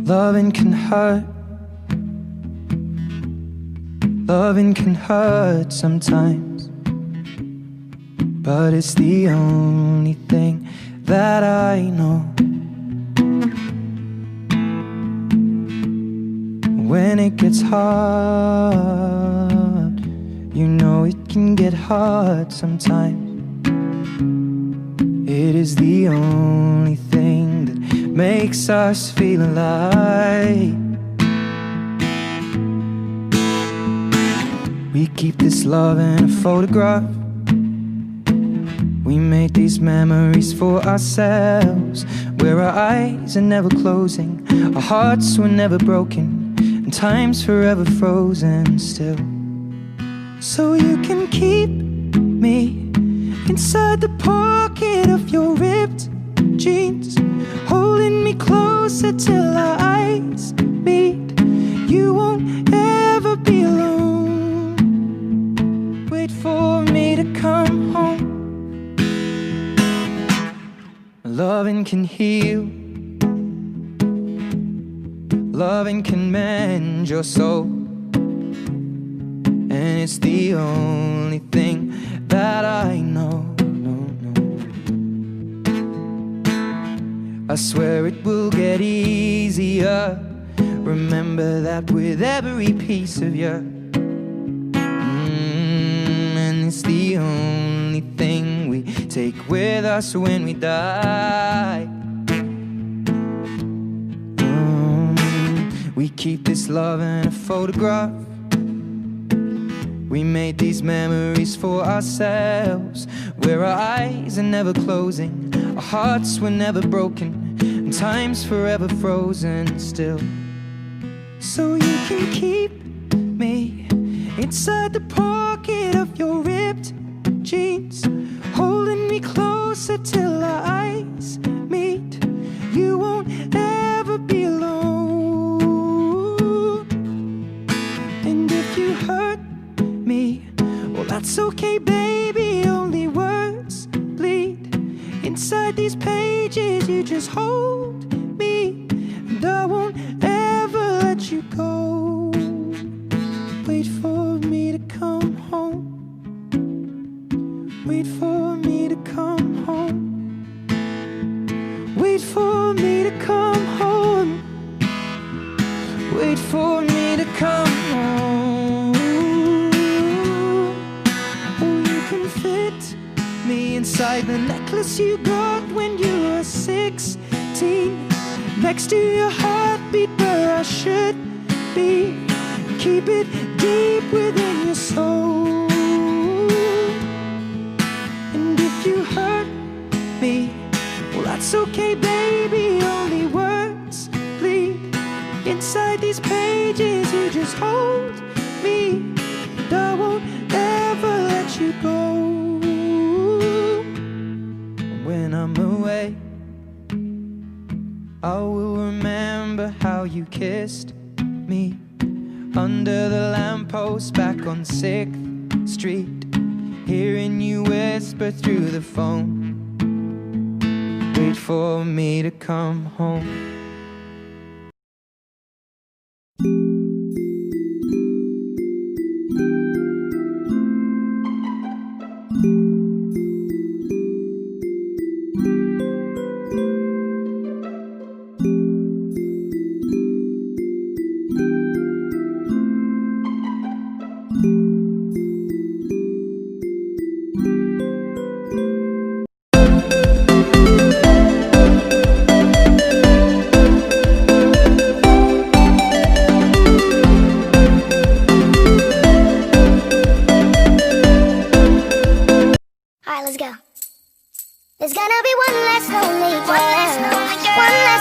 Loving can hurt. Loving can hurt sometimes, but it's the only thing that I know. When it gets hard, you know it can get hard sometimes. It is the only thing that makes us feel alive. We keep this love in a photograph. We made these memories for ourselves, where our eyes are never closing, our hearts were never broken, and time's forever frozen still. So you can keep me inside the pocket of your ripped jeans, holding me closer till our eyes meet. You won't ever be alone. Wait for me to come home. Loving can heal. Loving can mend your soul, and it's the only thing that I know. I swear it will get easier. Remember that with every piece of you. And it's the only thing we take with us when we die. We keep this love in a photograph. We made these memories for ourselves, where our eyes are never closing, our hearts were never broken, and time's forever frozen still. So you can keep me inside the pocket of your ripped jeans, holding me closer till our eyes meet. You won't ever be alone. And if you hurt me, well, that's okay, baby. Only words bleed inside these pages. You just hold me, and I won't ever let you go. Wait for me to come home. Wait for me to come home. Wait for me to come home. Wait for me to come home. Oh, you can fit me inside the necklace you got when you were 16, next to your heartbeat where I should be. Keep it deep within your soul. And if you hurt me, well, that's okay, baby. Only words bleed inside these pages. You just hold me, and I won't ever let you go. When I'm away, I will remember how you kissed me under the lamppost back on 6th Street, hearing you whisper through the phone. Wait for me to come home. Let's go. There's gonna be one less lonely girl, one less